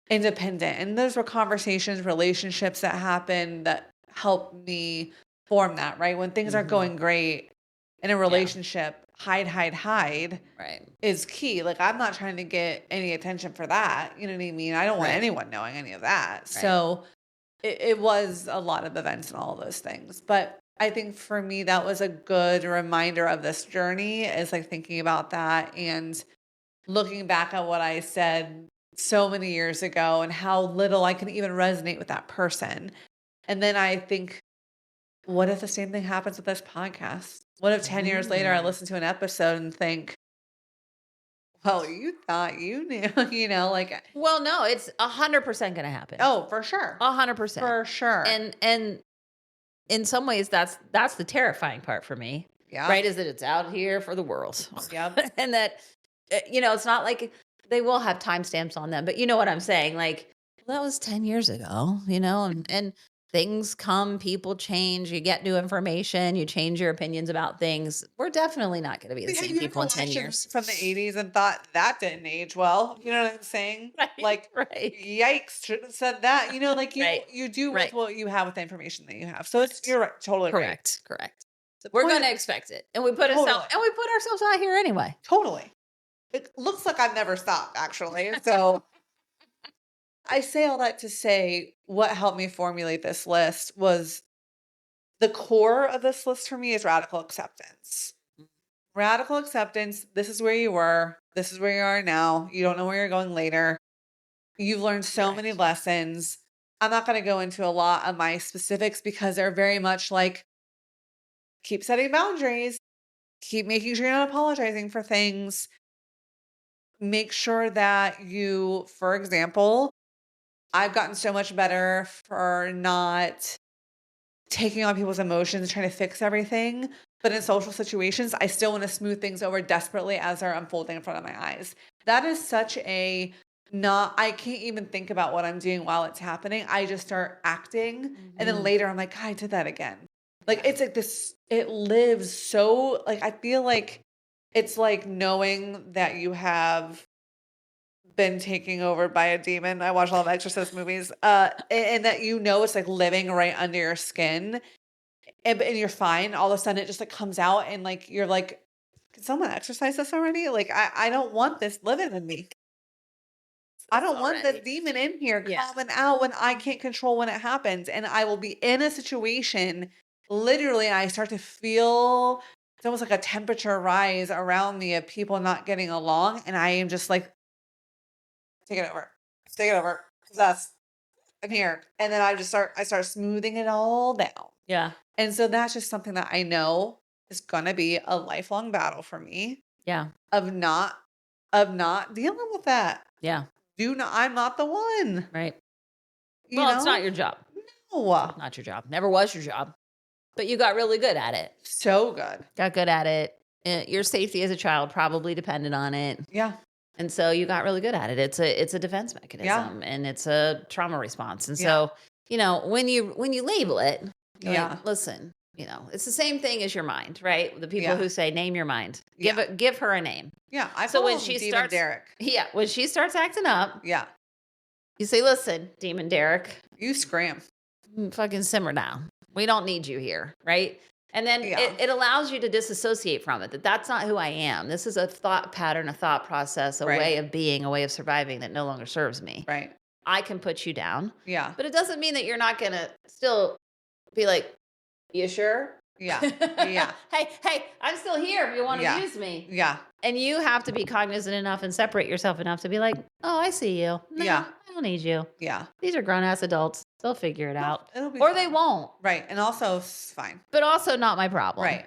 independent. And those were conversations, relationships that happened that helped me form that, right? When things aren't going great in a relationship, hide Right. is key. Like I'm not trying to get any attention for that. You know what I mean? I don't want Right. anyone knowing any of that. Right. So it was a lot of events and all of those things. But I think for me, that was a good reminder of this journey is like thinking about that and looking back at what I said so many years ago and how little I can even resonate with that person. And then I think, what if the same thing happens with this podcast? What if 10 years later I listen to an episode and think, well, you thought you knew, like, Well, no, it's 100% going to happen. oh, for sure. 100%. For sure. And in some ways that's the terrifying part for me. Yeah. Right, is that it's out here for the world. Yep. And that it's not like they will have timestamps on them, but you know what I'm saying? Like, well, that was 10 years ago, and things come, people change, you get new information, you change your opinions about things. We're definitely not going to be the Have same you people ever in 10 watched years. from the 80s and thought that didn't age well? You know what I'm saying? Right, Like, right. yikes, shouldn't have said that. Like Right, you do with right. what you have with the information that you have. So you're right, totally right. Correct. The We're point going to expect it. And we put ourselves out here anyway. Totally. It looks like I've never stopped, actually. So I say all that to say what helped me formulate this list was the core of this list for me is radical acceptance. Radical acceptance. This is where you were. This is where you are now. You don't know where you're going later. You've learned so many lessons. I'm not going to go into a lot of my specifics because they're very much like keep setting boundaries, keep making sure you're not apologizing for things. Make sure that you, for example, I've gotten so much better for not taking on people's emotions, trying to fix everything. But in social situations, I still want to smooth things over desperately as they're unfolding in front of my eyes. That is such a I can't even think about what I'm doing while it's happening. I just start acting. And then later I'm like, God, I did that again. Like, it's like this, it lives so, like, I feel like it's like knowing that you have been taken over by a demon. I watch a lot of Exorcist movies, and that it's like living right under your skin, and you're fine. All of a sudden, it just like comes out, and like you're like, "Can someone exorcise this already? Like, I don't want this living in me. I This don't want this already. demon in here Yeah. coming out when I can't control when it happens, and I will be in a situation. Literally, I start to feel it's almost like a temperature rise around me of people not getting along, and I am just like, take it over. Take it over. That's I'm here. And then I start smoothing it all down. Yeah. And so that's just something that I know is gonna be a lifelong battle for me Yeah. of not dealing with that. Yeah. I'm not the one. Right. You Well, it's not know? your job. No. Not your job. Never was your job. But you got really good at it. So good. Got good at it. Your safety as a child probably depended on it. Yeah. And so you got really good at it. It's a defense Yeah. mechanism and it's a trauma response. And Yeah. so, when you label it, you're Yeah. like, listen, it's the same thing as your mind, right? The people Yeah. who say name your mind. Yeah. Give her a name. Yeah. I So call when him she Demon starts Derek. Yeah, when she starts acting up, Yeah. you say, "Listen, Demon Derek, You scram. fucking simmer down. We don't need you here," right? And then Yeah. it allows you to disassociate from it. That's not who I am. This is a thought pattern, a thought process, a Right. way of being, a way of surviving that no longer serves me. Right. I can put you down, Yeah. but it doesn't mean that you're not gonna still be like, "You sure?" Yeah. Yeah. Hey, I'm still here if you want to Yeah. use me. Yeah. And you have to be cognizant enough and separate yourself enough to be like, "Oh, I see you. No, Yeah. I don't need you. Yeah. These are grown ass adults. They'll figure it No, out." it'll be Or they fine. won't. Right. And also it's fine. But also not my problem. Right.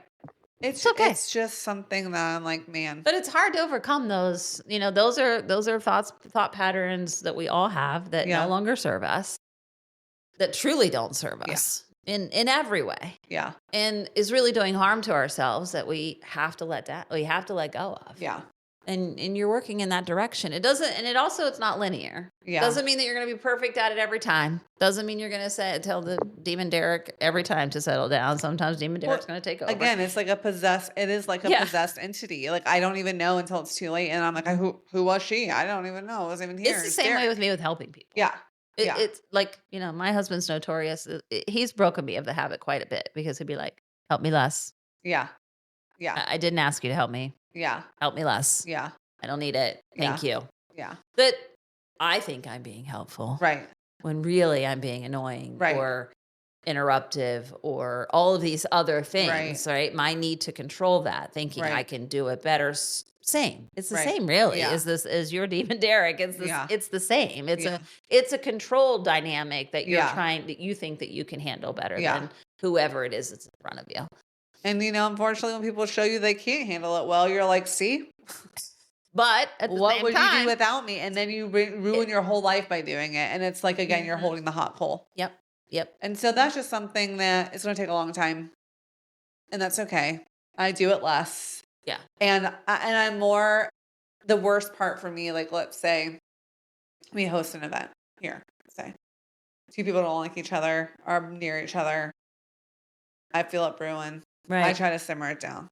It's okay. It's just something that I'm like, man. But it's hard to overcome those. Those are thought patterns that we all have that Yeah. no longer serve us, that truly don't serve Yeah. us in every way. Yeah. And is really doing harm to ourselves that we have to let go of. Yeah. And you're working in that direction. It doesn't, and it also, it's not linear. Yeah. Doesn't mean that you're going to be perfect at it every time. Doesn't mean you're going to tell the Demon Derek every time to settle down. Sometimes Demon Derek's going to take over. Again, it's like it is like a Yeah. possessed entity. Like I don't even know until it's too late. And I'm like, who was she? I don't even know. I wasn't even here. It's the same way with me with helping people. Yeah. Yeah. It's like, my husband's notorious. He's broken me of the habit quite a bit because he'd be like, "Help me less. Yeah. Yeah. I didn't ask you to help me. Yeah. Help me less. Yeah. I don't need it. Thank you." Yeah. But I think I'm being helpful. Right. When really I'm being annoying Right. or interruptive or all of these other things, right? My need to control that, thinking Right. I can do it better. Same. It's the Right. same, really. Yeah. Is your Demon Derek? It's this. Yeah. It's the same. Yeah. It's a control dynamic that you're Yeah. that you think that you can handle better Yeah. than whoever it is that's in front of you. And unfortunately, when people show you they can't handle it well, you're like, see, But at the what same would you time, do without me? And then you ruin your whole life by doing it. And it's like, again, you're holding the hot coal. Yep. And so that's just something that it's going to take a long time. And that's okay. I do it less. Yeah. And I'm more, the worst part for me, like, let's say we host an event here, say two people don't like each other, are near each other. I feel it brewing. Right. I try to simmer it down.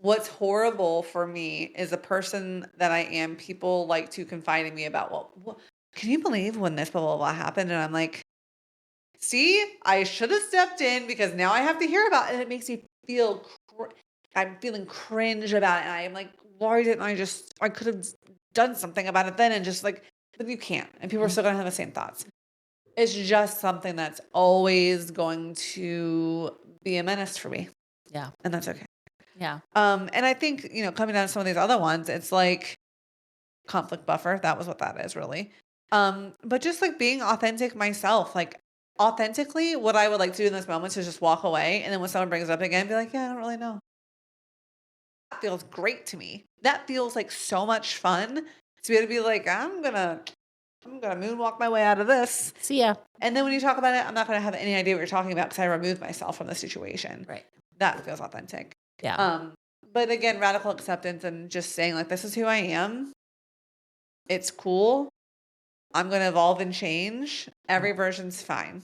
What's horrible for me is a person that I am, people like to confide in me about, well, can you believe when this blah, blah, blah happened? And I'm like, see, I should have stepped in because now I have to hear about it. And it makes me feel, I'm feeling cringe about it. And I'm like, why didn't I could have done something about it then. And just like, but you can't. And people are still going to have the same thoughts. It's just something that's always going to be a menace for me. Yeah. And that's okay. Yeah. And I think, coming down to some of these other ones, it's like conflict buffer. That was what that is really. But just like being authentic myself, like authentically, what I would like to do in this moment is just walk away. And then when someone brings it up again, be like, yeah, I don't really know. That feels great to me. That feels like so much fun to be able to be like, I'm gonna moonwalk my way out of this. See ya. And then when you talk about it, I'm not gonna have any idea what you're talking about because I removed myself from the situation. Right. That feels authentic. Yeah. But again, radical acceptance and just saying like, this is who I am. It's cool. I'm going to evolve and change. Every version's fine.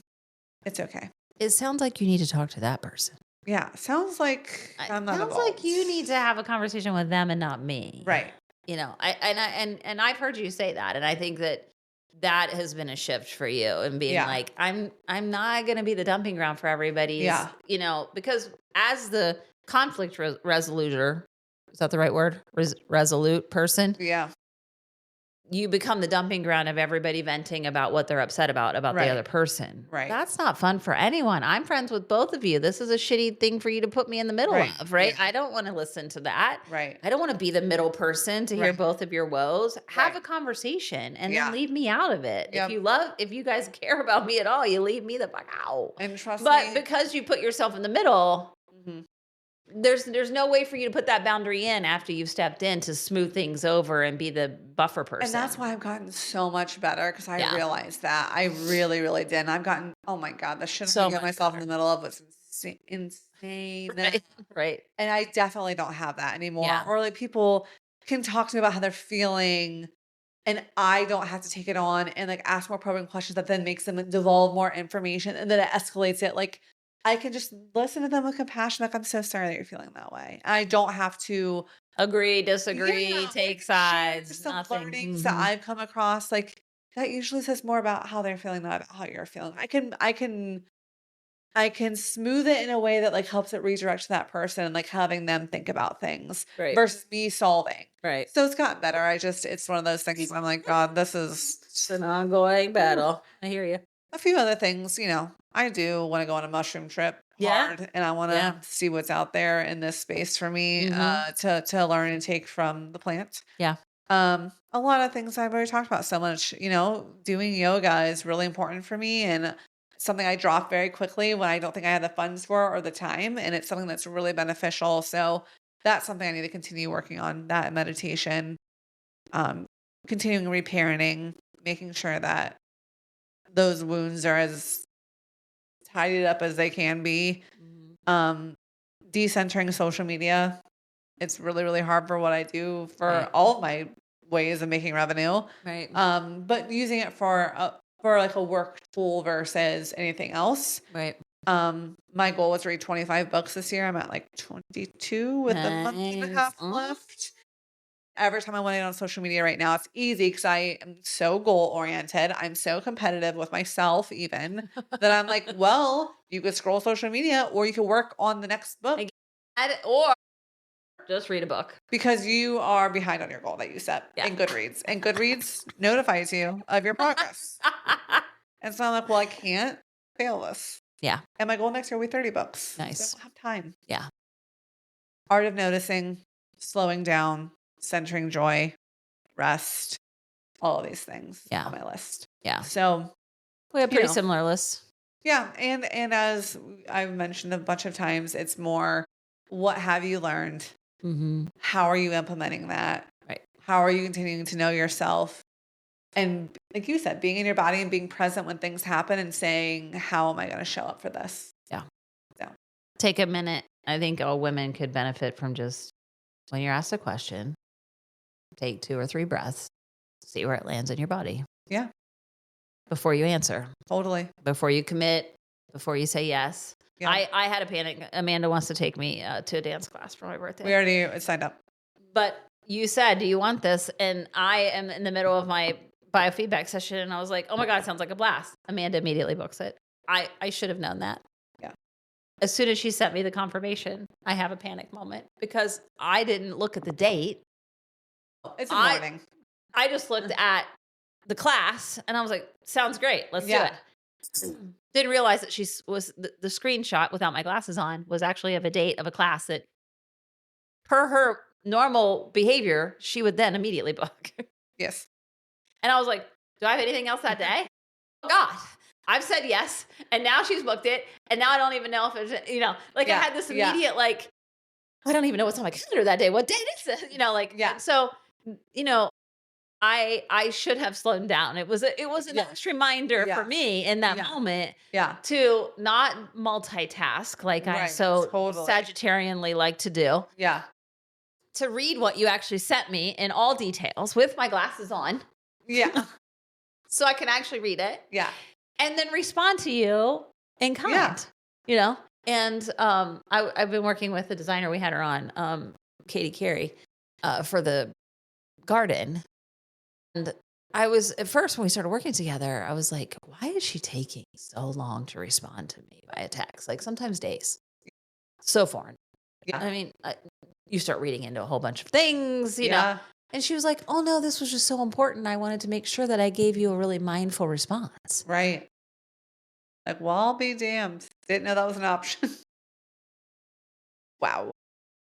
It's okay. It sounds like you need to talk to that person. Yeah. Sounds like I'm not Sounds like involved. you need to have a conversation with them and not me. Right. And I've heard you say that, and I think that that has been a shift for you and being Yeah. like, I'm not going to be the dumping ground for everybody's, Yeah. because as the conflict resoluter, is that the right word? Resolute person, Yeah. you become the dumping ground of everybody venting about what they're upset about the Right. other person. Right. That's not fun for anyone. I'm friends with both of you. This is a shitty thing for you to put me in the middle Right. of, right? Yeah. I don't want to listen to that. Right. I don't want to be the middle person to hear Right. both of your woes. Have Right. a conversation and then Yeah. leave me out of it. Yep. If you guys care about me at all, you leave me the fuck out. And trust But me. because you put yourself in the middle, Mhm. there's no way for you to put that boundary in after you've stepped in to smooth things over and be the buffer person. And that's why I've gotten so much better, because I Yeah. realized that. I really, really did. And I've gotten, oh my God, the shit So I get much myself in better. the middle of was insane. Right. And I definitely don't have that anymore. Yeah. Or like people can talk to me about how they're feeling, and I don't have to take it on and like ask more probing questions that then makes them divulge more information, and then it escalates it. Like I can just listen to them with compassion. Like, I'm so sorry that you're feeling that way. I don't have to Agree, disagree, take share sides, some nothing. learnings that I've come across. Like that usually says more about how they're feeling, not about how you're feeling. I can smooth it in a way that like helps it redirect to that person and like having them think about things Right. versus me solving. Right. So it's gotten better. It's one of those things where I'm like, God, this is It's an ongoing battle. I hear you. a few other things, I do want to go on a mushroom trip Yeah. hard, and I want to Yeah. see what's out there in this space for me to learn and take from the plant. Yeah. A lot of things I've already talked about so much, doing yoga is really important for me, and something I drop very quickly when I don't think I have the funds for it or the time. And it's something that's really beneficial. So that's something I need to continue working on, that and meditation, um, continuing reparenting, making sure that those wounds are as tidied up as they can be. Mhm. Decentering social media. It's really, really hard for what I do for Right. all of my ways of making revenue. Right. But using it for like a work tool versus anything else. Right. My goal was to read 25 books this year. I'm at like 22 with a month and a half Nice. left. Every time I went in on social media right now, it's easy because I am so goal oriented. I'm so competitive with myself, even that I'm like, well, you could scroll social media or you could work on the next book Or just read a book. because you are behind on your goal that you set in Goodreads. And Goodreads notifies you of your progress. And so I'm like, well, I can't fail this. Yeah. And my goal next year will be 30 books. Nice. So I don't have time. Yeah. Art of noticing, slowing down, centering joy, rest, all of these things on my list. Yeah. So We have pretty similar lists. yeah. And as I've mentioned a bunch of times, it's more, what have you learned? Mm-hmm. How are you implementing that? Right. How are you continuing to know yourself? And like you said, being in your body and being present when things happen and saying, how am I going to show up for this? Yeah. So Take a minute. I think all women could benefit from just when you're asked a question, take 2 or 3 breaths, see where it lands in your body. Yeah. Before you answer. Totally. Before you commit, before you say yes. Yeah. I had a panic. Amanda wants to take me to a dance class for my birthday. We already signed up. But you said, do you want this? And I am in the middle of my biofeedback session, and I was like, oh my God, it sounds like a blast. Amanda immediately books it. I should have known that. Yeah. As soon as she sent me the confirmation, I have a panic moment because I didn't look at the date. It's a morning. I just looked at the class and I was like, sounds great. Let's do it. Didn't realize that the screenshot without my glasses on was actually of a date of a class that per her normal behavior, she would then immediately book. Yes. And I was like, do I have anything else that day? Oh God, I've said yes. And now she's booked it. And now I don't even know if it's, I had this immediate, I don't even know what's on my calendar that day. What date is it? So, I should have slowed down. It was a nice reminder for me in that moment to not multitask like I so Sagittarianly like to do. Yeah. To read what you actually sent me in all details with my glasses on. Yeah. So I can actually read it. Yeah. And then respond to you and Yeah. kind, And I've been working with the designer. We had her on, Katie Carey, for the garden. And I was at first when we started working together, I was like, why is she taking so long to respond to me by a text? Like sometimes days. So foreign. Yeah. I mean, you start reading into a whole bunch of things. Yeah. And she was like, oh no, this was just so important. I wanted to make sure that I gave you a really mindful response. Right. Like, well, I'll be damned. Didn't know that was an option. Wow.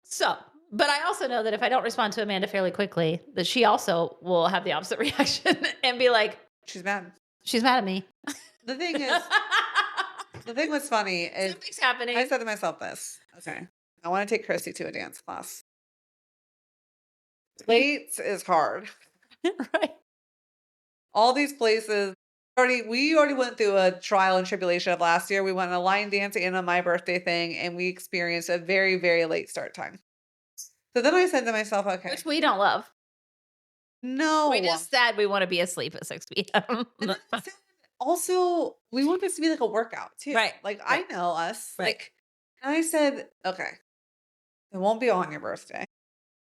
So, but I also know that if I don't respond to Amanda fairly quickly, that she also will have the opposite reaction and be like, She's mad. she's mad at me. The thing is, the thing that's funny is Something's I happening. said to myself this. Okay. I want to take Christy to a dance class. Dates is hard. Right. All these places we already went through a trial and tribulation of last year. We went on a line dance and on my birthday thing, and we experienced a very, very late start time. So then I said to myself, okay, Which we don't love. no. We just said we want to be asleep at 6 p.m. And then I said, also, we want this to be like a workout too. Right, Like right. I know us. Right. Like, and I said, okay, it won't be on your birthday.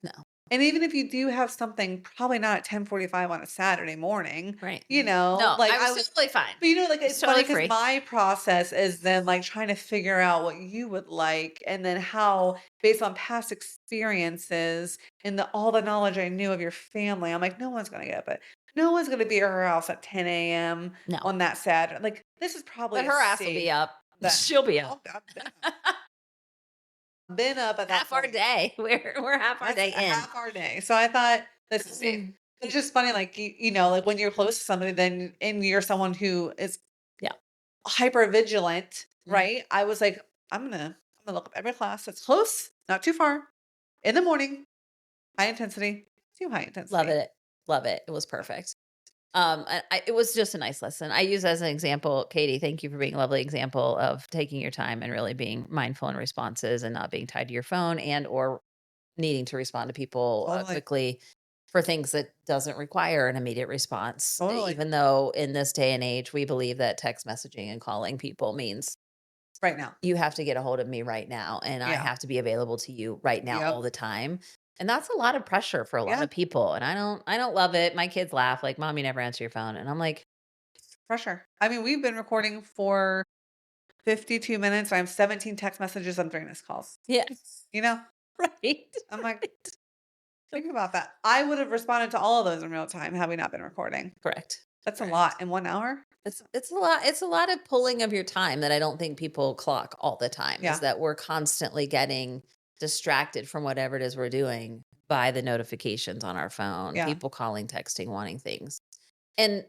No. And even if you do have something, probably not at 10:45 on a Saturday morning. Right. No, like I was totally fine. But like it's totally funny because free. my process is then like trying to figure out what you would like, and then how, based on past experiences and all the knowledge I knew of your family, I'm like, no one's gonna get up no one's gonna be at her house at 10 a.m. No. on that Saturday. Like this is probably But her ass will be up. She'll be up. Been up at that half our point. day. We're half our day in. Half our day. So I thought this is it. It's just funny, like like when you're close to somebody, then and you're someone who is hyper vigilant, right? I was like, I'm gonna look up every class that's close, not too far, in the morning, high intensity, too high intensity. Love it. Love it. It was perfect. It was just a nice lesson. I use as an example, Katie, thank you for being a lovely example of taking your time and really being mindful in responses and not being tied to your phone and or needing to respond to people quickly for things that doesn't require an immediate response. Even though in this day and age, we believe that text messaging and calling people means right now. You have to get a hold of me right now. And I have to be available to you right now all the time. And that's a lot of pressure for a lot of people. And I don't love it. My kids laugh like, Mom, you never answer your phone. And I'm like, pressure. I mean, we've been recording for 52 minutes. I have 17 text messages and 3 missed calls. Yes. Right. I'm like, think about that. I would have responded to all of those in real time had we not been recording. Correct. That's a lot in 1 hour. It's a lot. It's a lot of pulling of your time that I don't think people clock all the time. Is that we're constantly getting distracted from whatever it is we're doing by the notifications on our phone, people calling, texting, wanting things. And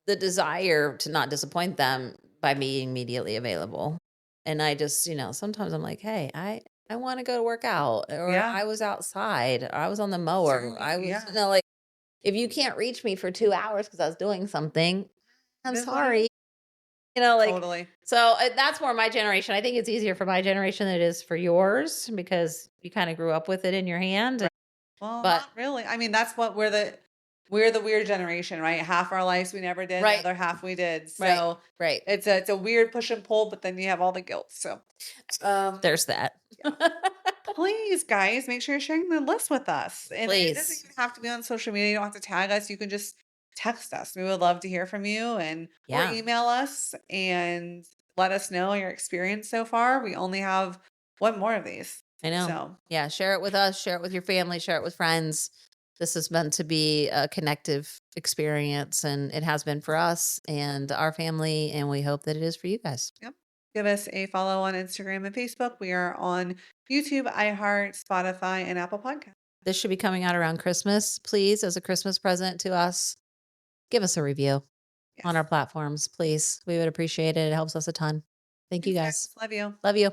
the desire to not disappoint them by being immediately available. And I just, sometimes I'm like, hey, I want to go to work out, or I was outside, or I was on the mower. I was, like, if you can't reach me for 2 hours because I was doing something, I'm sorry. Totally. So that's more my generation. I think it's easier for my generation than it is for yours because you kind of grew up with it in your hand. Right. Well, not really. I mean, that's what we're the weird generation, right? Half our lives we never did, the other half we did. So right. It's a weird push and pull, but then you have all the guilt. So there's that. Please, guys, make sure you're sharing the list with us. And Please. It doesn't even have to be on social media. You don't have to tag us. You can just text us. We would love to hear from you or email us and let us know your experience so far. We only have one more of these. I know. So share it with us, share it with your family, share it with friends. This is meant to be a connective experience, and it has been for us and our family, and we hope that it is for you guys. Yep. Give us a follow on Instagram and Facebook. We are on YouTube, iHeart, Spotify, and Apple Podcasts. This should be coming out around Christmas. Please, as a Christmas present to us, give us a review on our platforms, please. We would appreciate it. It helps us a ton. Thanks, you guys. Love you. Love you.